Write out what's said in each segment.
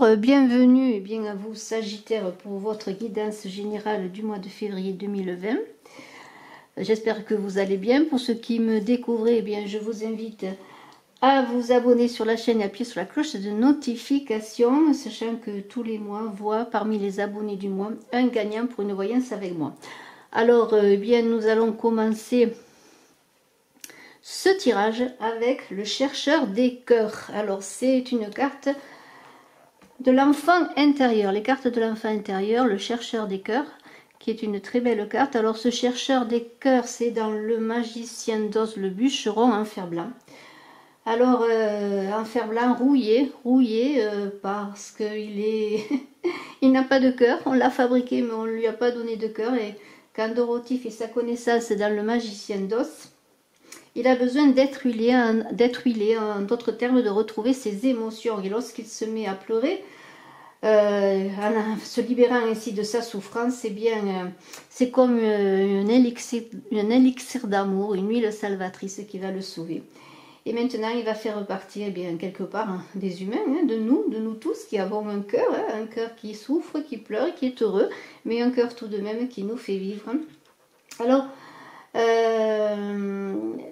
Bonjour, bienvenue bien à vous Sagittaire pour votre guidance générale du mois de février 2020. J'espère que vous allez bien. Pour ceux qui me découvrent, eh bien, je vous invite à vous abonner sur la chaîne et appuyer sur la cloche de notification, sachant que tous les mois voit parmi les abonnés du mois un gagnant pour une voyance avec moi. Alors, eh bien, nous allons commencer ce tirage avec le chercheur des cœurs. Alors, c'est une carte de l'enfant intérieur, les cartes de l'enfant intérieur, le chercheur des cœurs, qui est une très belle carte. Alors ce chercheur des cœurs, c'est dans le magicien d'Oz, le bûcheron en fer blanc. Alors en fer blanc rouillé parce qu'il est il n'a pas de cœur, on l'a fabriqué mais on ne lui a pas donné de cœur. Et quand Dorothy fait sa connaissance dans le magicien d'Oz, il a besoin d'être huilé, en d'autres termes, de retrouver ses émotions. Et lorsqu'il se met à pleurer, en se libérant ainsi de sa souffrance, eh bien, c'est comme un élixir d'amour, une huile salvatrice qui va le sauver. Et maintenant, il va faire partie, eh bien, quelque part, des humains, de nous tous, qui avons un cœur qui souffre, qui pleure, qui est heureux, mais un cœur tout de même qui nous fait vivre. Alors,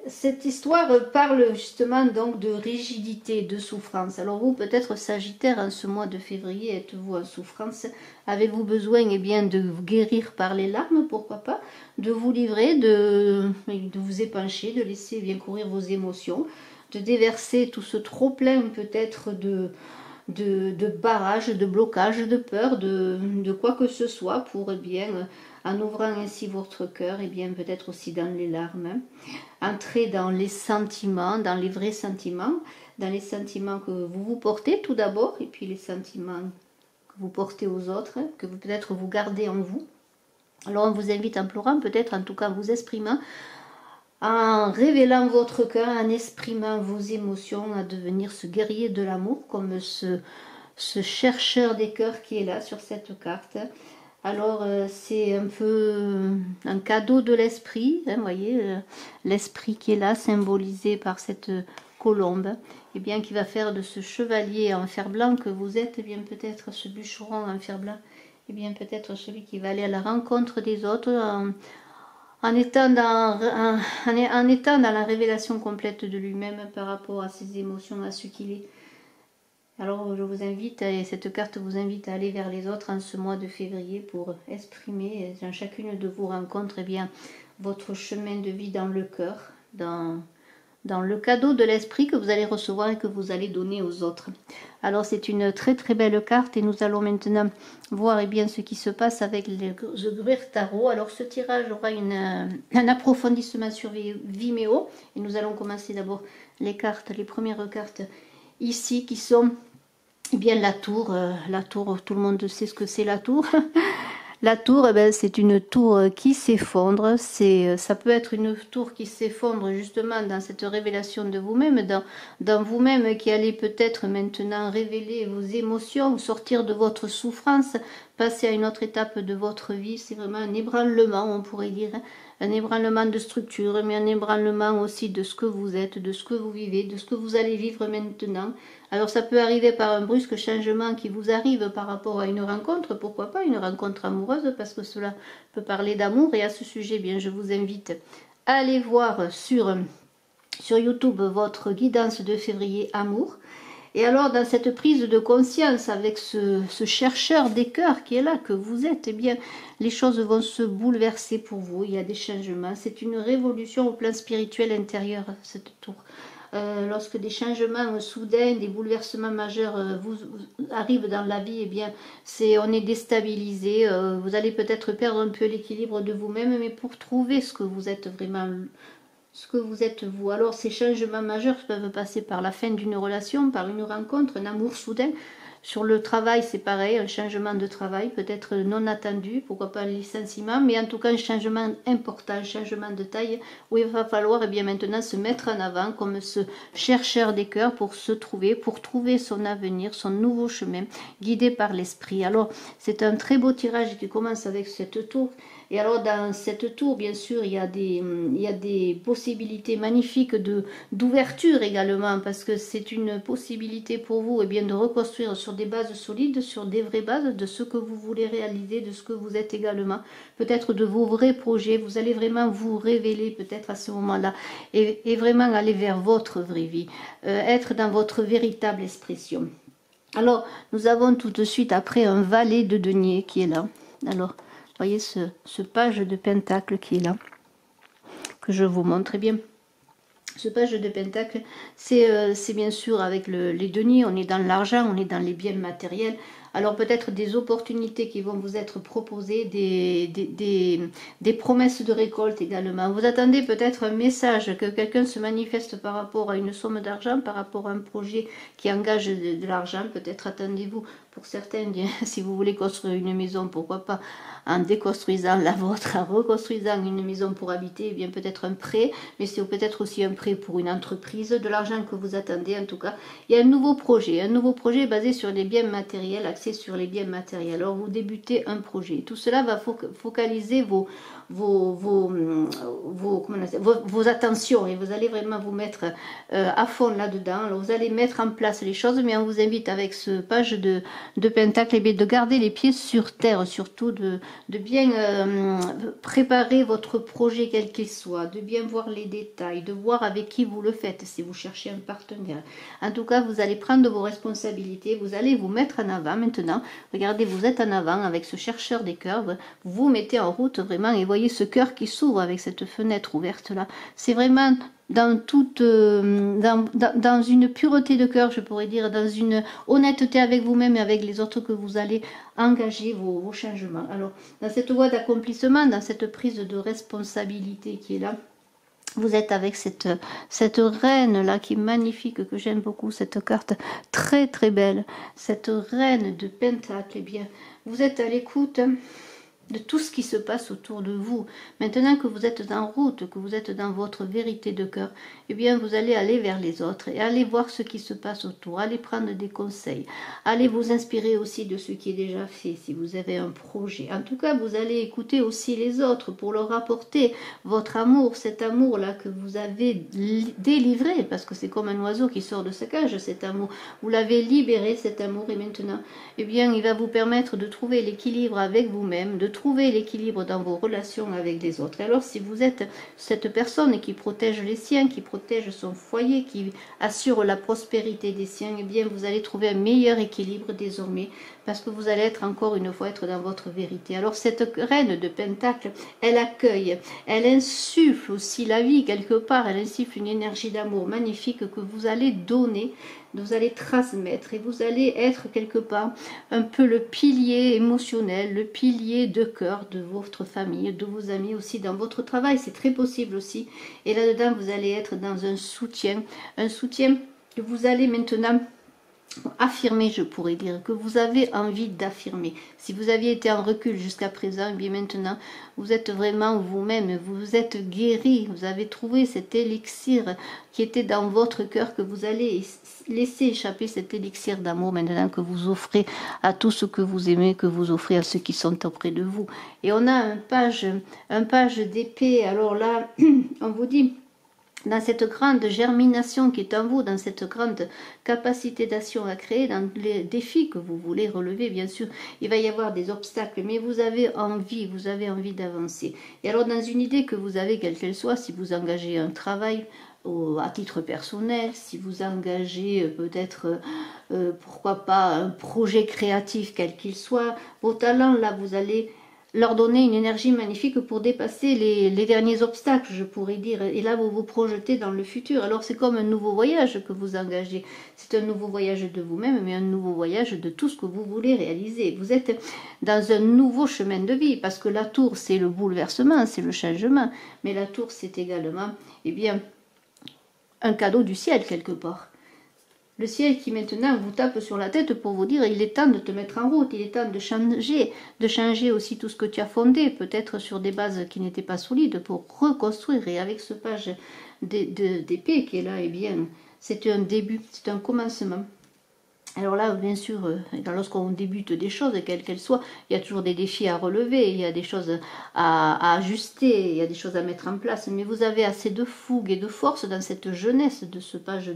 cette histoire parle justement donc de rigidité, de souffrance. Alors vous, peut-être Sagittaire, en ce mois de février, êtes-vous en souffrance? Avez-vous besoin, eh bien, de vous guérir par les larmes, pourquoi pas, de vous livrer, de vous épancher, de laisser bien courir vos émotions, de déverser tout ce trop-plein peut-être de barrage, de blocage, de peur, de quoi que ce soit, pour, eh bien, en ouvrant ainsi votre cœur, et bien peut-être aussi dans les larmes, entrer dans les sentiments, dans les vrais sentiments, dans les sentiments que vous vous portez tout d'abord, et puis les sentiments que vous portez aux autres, que vous peut-être vous gardez en vous. Alors on vous invite en pleurant, peut-être en tout cas en vous exprimant, en révélant votre cœur, en exprimant vos émotions, à devenir ce guerrier de l'amour, comme ce chercheur des cœurs qui est là sur cette carte. Alors c'est un peu un cadeau de l'esprit, vous voyez, l'esprit qui est là, symbolisé par cette colombe, et bien qui va faire de ce chevalier en fer blanc que vous êtes, et bien peut-être ce bûcheron en fer blanc, et bien peut-être celui qui va aller à la rencontre des autres en étant dans la révélation complète de lui-même par rapport à ses émotions, à ce qu'il est. Alors je vous invite, et cette carte vous invite à aller vers les autres en ce mois de février pour exprimer dans chacune de vos rencontres, eh bien, votre chemin de vie dans le cœur, dans le cadeau de l'esprit que vous allez recevoir et que vous allez donner aux autres. Alors c'est une très très belle carte et nous allons maintenant voir, eh bien, ce qui se passe avec le The Gruer Tarot. Alors ce tirage aura un approfondissement sur Vimeo et nous allons commencer d'abord les premières cartes ici qui sont, eh bien, la tour, tout le monde sait ce que c'est la tour. La tour, eh ben, c'est une tour qui s'effondre. Ça peut être une tour qui s'effondre justement dans cette révélation de vous-même, dans vous-même qui allez peut-être maintenant révéler vos émotions, sortir de votre souffrance, passer à une autre étape de votre vie. C'est vraiment un ébranlement, on pourrait dire, un ébranlement de structure, mais un ébranlement aussi de ce que vous êtes, de ce que vous vivez, de ce que vous allez vivre maintenant. Alors ça peut arriver par un brusque changement qui vous arrive par rapport à une rencontre, pourquoi pas une rencontre amoureuse, parce que cela peut parler d'amour. Et à ce sujet, bien, je vous invite à aller voir sur YouTube votre guidance de février amour. Et alors, dans cette prise de conscience avec ce chercheur des cœurs qui est là, que vous êtes, eh bien, les choses vont se bouleverser pour vous. Il y a des changements. C'est une révolution au plan spirituel intérieur, cette tour. Lorsque des changements soudains, des bouleversements majeurs vous arrivent dans la vie, eh bien, on est déstabilisé. Vous allez peut-être perdre un peu l'équilibre de vous-même, mais pour trouver ce que vous êtes vraiment, ce que vous êtes vous. Alors ces changements majeurs peuvent passer par la fin d'une relation, par une rencontre, un amour soudain. Sur le travail, c'est pareil, un changement de travail, peut-être non attendu, pourquoi pas un licenciement, mais en tout cas un changement important, un changement de taille, où il va falloir, eh bien, maintenant se mettre en avant comme ce chercheur des cœurs pour trouver son avenir, son nouveau chemin, guidé par l'esprit. Alors c'est un très beau tirage qui commence avec cette tour. Et alors dans cette tour, bien sûr, il y a des possibilités magnifiques d'ouverture également, parce que c'est une possibilité pour vous, eh bien, de reconstruire sur sur des bases solides, sur des vraies bases de ce que vous voulez réaliser, de ce que vous êtes également, peut-être de vos vrais projets. Vous allez vraiment vous révéler peut-être à ce moment-là et vraiment aller vers votre vraie vie, être dans votre véritable expression. Alors, nous avons tout de suite après un valet de denier qui est là. Alors, voyez ce page de pentacle qui est là, que je vous montre. Eh bien, ce page de pentacle, c'est bien sûr avec les deniers, on est dans l'argent, on est dans les biens matériels. Alors peut-être des opportunités qui vont vous être proposées, des promesses de récolte également. Vous attendez peut-être un message, que quelqu'un se manifeste par rapport à une somme d'argent, par rapport à un projet qui engage de l'argent. Peut-être attendez-vous, pour certains, si vous voulez construire une maison, pourquoi pas, en déconstruisant la vôtre, en reconstruisant une maison pour habiter, eh bien peut-être un prêt, mais c'est peut-être aussi un prêt pour une entreprise, de l'argent que vous attendez. En tout cas, il y a un nouveau projet basé sur les biens matériels, axé sur les biens matériels. Alors vous débutez un projet. Tout cela va focaliser vos attentions et vous allez vraiment vous mettre à fond là-dedans. Alors vous allez mettre en place les choses, mais on vous invite avec ce page de pentacle de garder les pieds sur terre, surtout de bien préparer votre projet quel qu'il soit, de bien voir les détails, de voir avec qui vous le faites si vous cherchez un partenaire. En tout cas, vous allez prendre vos responsabilités, vous allez vous mettre en avant maintenant. Regardez, vous êtes en avant avec ce chercheur des cœurs, vous vous mettez en route vraiment et voyez ce cœur qui s'ouvre avec cette fenêtre ouverte là. C'est vraiment dans une pureté de cœur, je pourrais dire, dans une honnêteté avec vous-même et avec les autres que vous allez engager vos changements. Alors, dans cette voie d'accomplissement, dans cette prise de responsabilité qui est là, vous êtes avec cette reine là qui est magnifique, que j'aime beaucoup, cette carte très très belle, cette reine de pentacle. Eh bien, vous êtes à l'écoute de tout ce qui se passe autour de vous. Maintenant que vous êtes en route, que vous êtes dans votre vérité de cœur, eh bien vous allez aller vers les autres et aller voir ce qui se passe autour, aller prendre des conseils, allez vous inspirer aussi de ce qui est déjà fait si vous avez un projet. En tout cas, vous allez écouter aussi les autres pour leur apporter votre amour, cet amour-là que vous avez délivré, parce que c'est comme un oiseau qui sort de sa cage, cet amour. Vous l'avez libéré, cet amour, et maintenant, eh bien, il va vous permettre de trouver l'équilibre avec vous-même, de trouver l'équilibre dans vos relations avec les autres. Et alors, si vous êtes cette personne qui protège les siens, qui protège son foyer, qui assure la prospérité des siens, eh bien, vous allez trouver un meilleur équilibre désormais, parce que vous allez être encore une fois dans votre vérité. Alors, cette reine de pentacle, elle accueille, elle insuffle aussi la vie quelque part, elle insuffle une énergie d'amour magnifique que vous allez donner, vous allez transmettre, et vous allez être quelque part un peu le pilier émotionnel, le pilier de cœur de votre famille, de vos amis aussi, dans votre travail, c'est très possible aussi. Et là-dedans, vous allez être dans un soutien que vous allez maintenant affirmer, je pourrais dire, que vous avez envie d'affirmer. Si vous aviez été en recul jusqu'à présent, et bien maintenant, vous êtes vraiment vous-même, vous êtes guéri, vous avez trouvé cet élixir qui était dans votre cœur, que vous allez laisser échapper cet élixir d'amour maintenant que vous offrez à tout ce que vous aimez, que vous offrez à ceux qui sont auprès de vous. Et on a un page d'épée. Alors là, on vous dit, dans cette grande germination qui est en vous, dans cette grande capacité d'action à créer, dans les défis que vous voulez relever, bien sûr, il va y avoir des obstacles, mais vous avez envie d'avancer. Et alors, dans une idée que vous avez, quelle qu'elle soit, si vous engagez un travail à titre personnel, si vous engagez peut-être, pourquoi pas, un projet créatif, quel qu'il soit, vos talents, là, vous allez leur donner une énergie magnifique pour dépasser les derniers obstacles, je pourrais dire. Et là, vous vous projetez dans le futur. Alors, c'est comme un nouveau voyage que vous engagez. C'est un nouveau voyage de vous-même, mais un nouveau voyage de tout ce que vous voulez réaliser. Vous êtes dans un nouveau chemin de vie, parce que la tour, c'est le bouleversement, c'est le changement. Mais la tour, c'est également, eh bien, un cadeau du ciel, quelque part. Le ciel qui maintenant vous tape sur la tête pour vous dire il est temps de te mettre en route, il est temps de changer aussi tout ce que tu as fondé, peut-être sur des bases qui n'étaient pas solides, pour reconstruire. Et avec ce page d'épée qui est là, eh bien, c'est un début, c'est un commencement. Alors là, bien sûr, lorsqu'on débute des choses, quelles qu'elles soient, il y a toujours des défis à relever, il y a des choses à ajuster, il y a des choses à mettre en place. Mais vous avez assez de fougue et de force dans cette jeunesse de ce page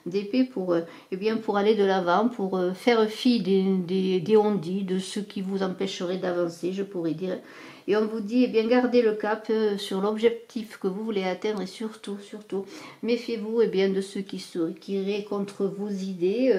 d'épée pour, eh bien, pour aller de l'avant, pour faire fi des on-dit, de ce qui vous empêcherait d'avancer, je pourrais dire. Et on vous dit, eh bien, gardez le cap sur l'objectif que vous voulez atteindre et surtout, méfiez-vous eh bien, de ceux qui iraient contre vos idées.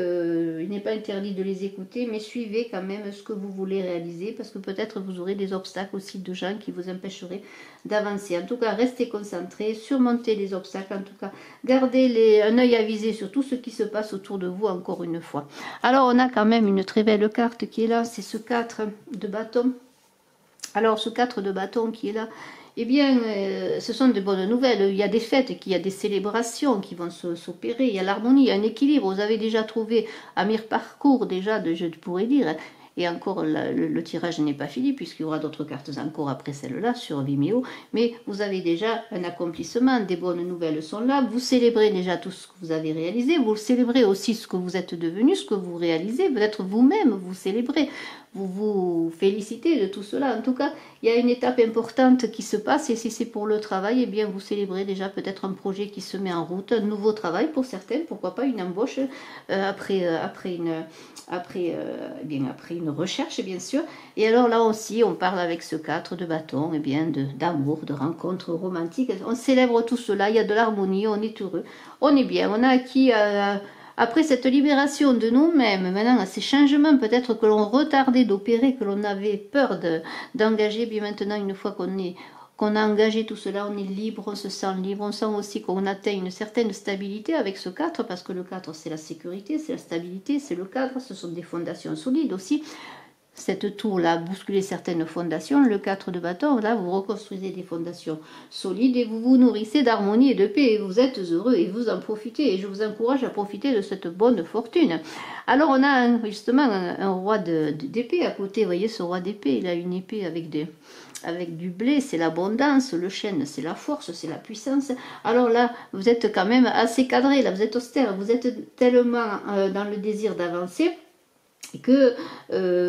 Il n'est pas interdit de les écouter, mais suivez quand même ce que vous voulez réaliser parce que peut-être vous aurez des obstacles aussi de gens qui vous empêcheraient d'avancer. En tout cas, restez concentrés, surmontez les obstacles. En tout cas, gardez un œil avisé sur tout ce qui se passe autour de vous encore une fois. Alors, on a quand même une très belle carte qui est là, c'est ce 4 de bâton. Alors, ce 4 de bâton qui est là, eh bien, ce sont de bonnes nouvelles. Il y a des fêtes, il y a des célébrations qui vont s'opérer, il y a l'harmonie, il y a un équilibre. Vous avez déjà trouvé à mi-parcours, déjà, je pourrais dire. Et encore, le tirage n'est pas fini, puisqu'il y aura d'autres cartes encore après celle-là sur Vimeo. Mais vous avez déjà un accomplissement, des bonnes nouvelles sont là. Vous célébrez déjà tout ce que vous avez réalisé. Vous célébrez aussi ce que vous êtes devenu, ce que vous réalisez. Peut-être vous-même, vous célébrez. Vous vous félicitez de tout cela. En tout cas, il y a une étape importante qui se passe et si c'est pour le travail, eh bien vous célébrez déjà peut-être un projet qui se met en route, un nouveau travail pour certaines, pourquoi pas une embauche après une recherche bien sûr. Et alors là aussi, on parle avec ce 4 de bâton, eh bien d'amour, de rencontres romantiques. On célèbre tout cela, il y a de l'harmonie, on est heureux, on est bien, on a acquis... après cette libération de nous-mêmes, maintenant à ces changements peut-être que l'on retardait d'opérer, que l'on avait peur d'engager, bien maintenant une fois qu'on a engagé tout cela, on est libre, on se sent libre, on sent aussi qu'on atteint une certaine stabilité avec ce 4, parce que le 4 c'est la sécurité, c'est la stabilité, c'est le cadre, ce sont des fondations solides aussi. Cette tour-là a bousculé certaines fondations. Le 4 de bâton, là, vous reconstruisez des fondations solides et vous vous nourrissez d'harmonie et de paix. Et vous êtes heureux et vous en profitez. Et je vous encourage à profiter de cette bonne fortune. Alors, on a justement un roi d'épée à côté. Vous voyez, ce roi d'épée, il a une épée avec du blé, c'est l'abondance. Le chêne, c'est la force, c'est la puissance. Alors là, vous êtes quand même assez cadré. Là, vous êtes austère. Vous êtes tellement dans le désir d'avancer que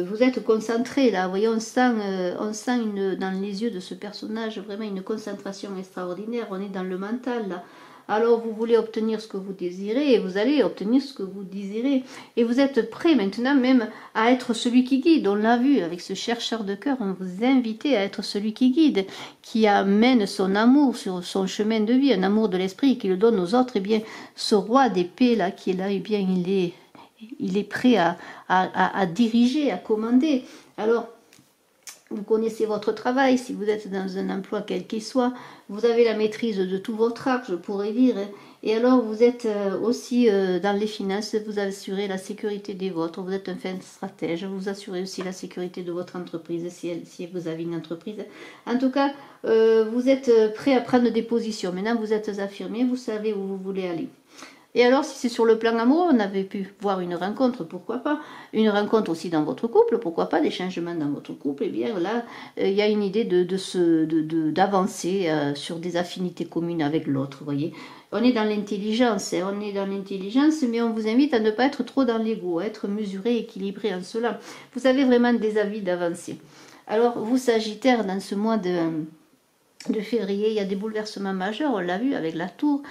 vous êtes concentré là, vous voyez, on sent dans les yeux de ce personnage vraiment une concentration extraordinaire, on est dans le mental là. Alors vous voulez obtenir ce que vous désirez et vous allez obtenir ce que vous désirez. Et vous êtes prêt maintenant même à être celui qui guide. On l'a vu avec ce chercheur de cœur, on vous invite à être celui qui guide, qui amène son amour sur son chemin de vie, un amour de l'esprit qui le donne aux autres. Et bien ce roi d'épée là qui est là, et bien il est prêt à diriger, à commander. Alors, vous connaissez votre travail, si vous êtes dans un emploi quel qu'il soit, vous avez la maîtrise de tout votre art, je pourrais dire. Et alors, vous êtes aussi dans les finances, vous assurez la sécurité des vôtres, vous êtes un fin stratège, vous assurez aussi la sécurité de votre entreprise, si vous avez une entreprise. En tout cas, vous êtes prêt à prendre des positions. Maintenant, vous êtes affirmé, vous savez où vous voulez aller. Et alors, si c'est sur le plan amoureux, on avait pu voir une rencontre, pourquoi pas. Une rencontre aussi dans votre couple, pourquoi pas, des changements dans votre couple. Et bien là, il y a une idée d'avancer sur des affinités communes avec l'autre, vous voyez. On est dans l'intelligence, mais on vous invite à ne pas être trop dans l'ego, à être mesuré, équilibré en cela. Vous avez vraiment des avis d'avancer. Alors, vous, Sagittaire, dans ce mois de février, il y a des bouleversements majeurs, on l'a vu avec la tour.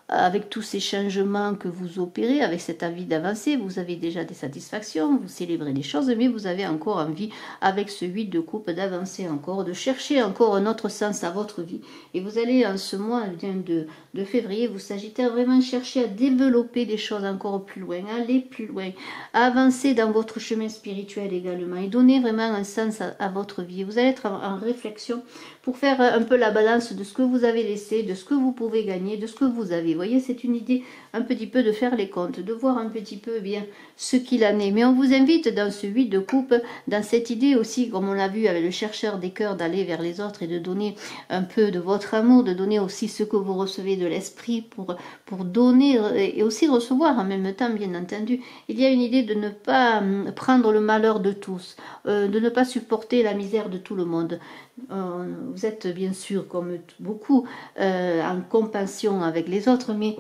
Avec tous ces changements que vous opérez, avec cet avis d'avancer, vous avez déjà des satisfactions, vous célébrez des choses, mais vous avez encore envie, avec ce 8 de coupe, d'avancer encore, de chercher encore un autre sens à votre vie. Et vous allez, en ce mois de février, vous Sagittaire, vraiment chercher à développer des choses encore plus loin, aller plus loin, à avancer dans votre chemin spirituel également, et donner vraiment un sens à votre vie. Vous allez être en réflexion pour faire un peu la balance de ce que vous avez laissé, de ce que vous pouvez gagner, de ce que vous avez. Vous voyez, c'est une idée un petit peu de faire les comptes, de voir un petit peu bien ce qu'il en est. Mais on vous invite dans ce 8 de coupe, dans cette idée aussi, comme on l'a vu avec le chercheur des cœurs, d'aller vers les autres et de donner un peu de votre amour, de donner aussi ce que vous recevez de l'esprit pour donner et aussi recevoir en même temps, bien entendu. Il y a une idée de ne pas prendre le malheur de tous, de ne pas supporter la misère de tout le monde, vous êtes bien sûr, comme beaucoup, en compassion avec les autres, mais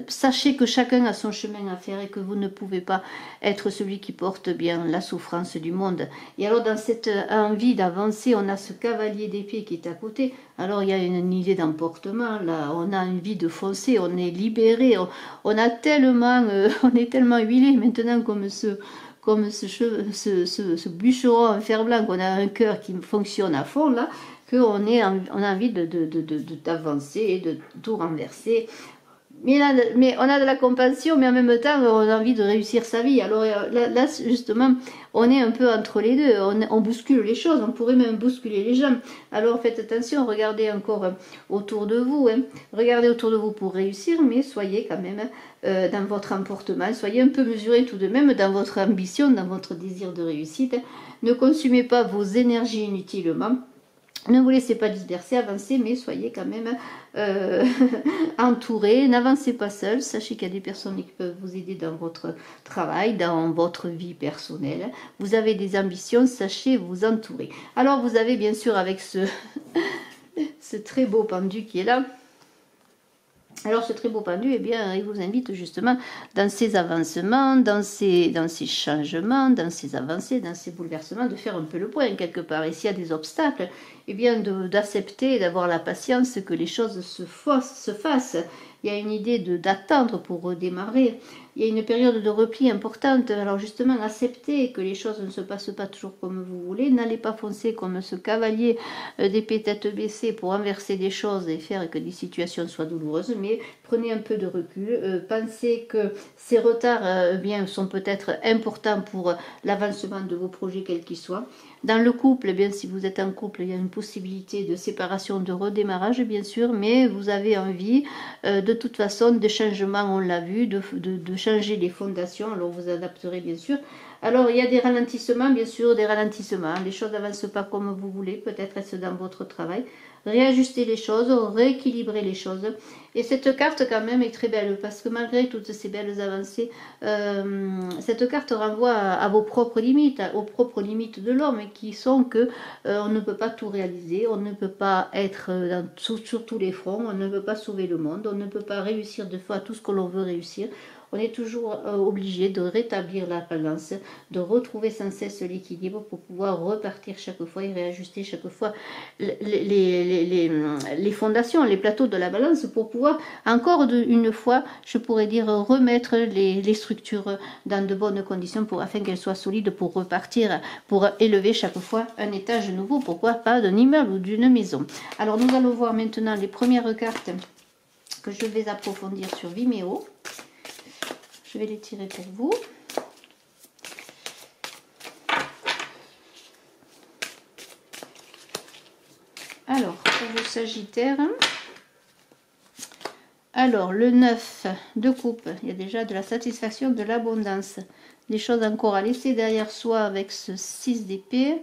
sachez que chacun a son chemin à faire et que vous ne pouvez pas être celui qui porte bien la souffrance du monde. Et alors, dans cette envie d'avancer, on a ce cavalier d'épée qui est à côté. Alors, il y a une idée d'emportement, là, on a envie de foncer, on est libéré, on a tellement, on est tellement huilé maintenant comme ce bûcheron en fer blanc, qu'on a un cœur qui fonctionne à fond là, qu'on on a envie d'avancer et de tout renverser. Mais on a de la compassion, mais en même temps, on a envie de réussir sa vie. Alors là justement, on est un peu entre les deux. On bouscule les choses, on pourrait même bousculer les gens. Alors faites attention, regardez encore autour de vous. Hein. Regardez autour de vous pour réussir, mais soyez quand même dans votre emportement. Soyez un peu mesuré tout de même dans votre ambition, dans votre désir de réussite. Ne consumez pas vos énergies inutilement. Ne vous laissez pas disperser, avancez, mais soyez quand même entouré. N'avancez pas seul. Sachez qu'il y a des personnes qui peuvent vous aider dans votre travail, dans votre vie personnelle. Vous avez des ambitions, sachez vous entourer. Alors vous avez bien sûr avec ce très beau pendu qui est là. Alors ce très beau pendu, eh bien, il vous invite justement dans ces avancements, dans ces changements, dans ces avancées, dans ces bouleversements, de faire un peu le point quelque part. Et s'il y a des obstacles, eh bien d'accepter, d'avoir la patience que les choses se fassent. Il y a une idée d'attendre pour redémarrer. Il y a une période de repli importante. Alors justement, acceptez que les choses ne se passent pas toujours comme vous voulez. N'allez pas foncer comme ce cavalier d'épée tête baissée pour inverser des choses et faire que des situations soient douloureuses. Mais prenez un peu de recul. Pensez que ces retards bien, sont peut-être importants pour l'avancement de vos projets, quels qu'ils soient. Dans le couple, eh bien, si vous êtes en couple, il y a une possibilité de séparation, de redémarrage, bien sûr, mais vous avez envie, de toute façon, de changement, on l'a vu, de changer les fondations, alors vous adapterez, bien sûr. Alors, il y a des ralentissements, bien sûr, des ralentissements. Les choses n'avancent pas comme vous voulez, peut-être est-ce dans votre travail. Réajuster les choses, rééquilibrer les choses. Et cette carte quand même est très belle parce que malgré toutes ces belles avancées, cette carte renvoie à vos propres limites, aux propres limites de l'homme qui sont que on ne peut pas tout réaliser, on ne peut pas être sur tous les fronts, on ne peut pas sauver le monde, on ne peut pas réussir de fois tout ce que l'on veut réussir. On est toujours obligé de rétablir la balance, de retrouver sans cesse l'équilibre pour pouvoir repartir chaque fois et réajuster chaque fois les fondations, les plateaux de la balance pour pouvoir encore une fois, je pourrais dire, remettre les structures dans de bonnes conditions afin qu'elles soient solides pour repartir, pour élever chaque fois un étage nouveau, pourquoi pas d'un immeuble ou d'une maison. Alors nous allons voir maintenant les premières cartes que je vais approfondir sur Vimeo. Je vais les tirer pour vous. Alors, pour vos Sagittaires, alors le 9 de coupe, il y a déjà de la satisfaction, de l'abondance, des choses encore à laisser derrière soi avec ce 6 d'épée.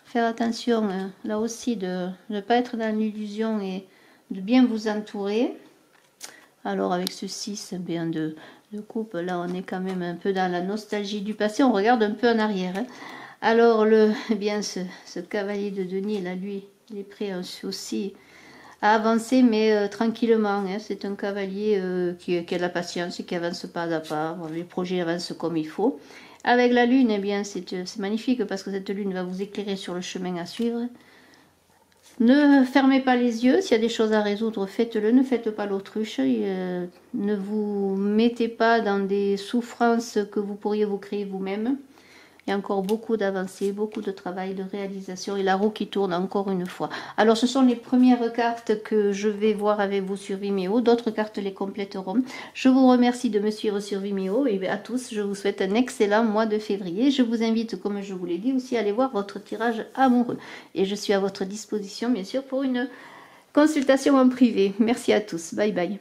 Faire attention, là aussi, de ne pas être dans l'illusion et de bien vous entourer. Alors avec ce 6 bien de coupe, là on est quand même un peu dans la nostalgie du passé, on regarde un peu en arrière. Hein. Alors bien ce cavalier de denier, là lui, il est prêt aussi à avancer, mais tranquillement. Hein. C'est un cavalier qui a de la patience, qui avance pas à pas, les projets avancent comme il faut. Avec la lune, eh bien c'est magnifique parce que cette lune va vous éclairer sur le chemin à suivre. Ne fermez pas les yeux, s'il y a des choses à résoudre, faites-le, ne faites pas l'autruche, ne vous mettez pas dans des souffrances que vous pourriez vous créer vous-même. Il y a encore beaucoup d'avancées, beaucoup de travail, de réalisation et la roue qui tourne encore une fois. Alors ce sont les premières cartes que je vais voir avec vous sur Vimeo, d'autres cartes les compléteront. Je vous remercie de me suivre sur Vimeo et à tous, je vous souhaite un excellent mois de février. Je vous invite, comme je vous l'ai dit, aussi à aller voir votre tirage amoureux. Et je suis à votre disposition, bien sûr, pour une consultation en privé. Merci à tous. Bye bye.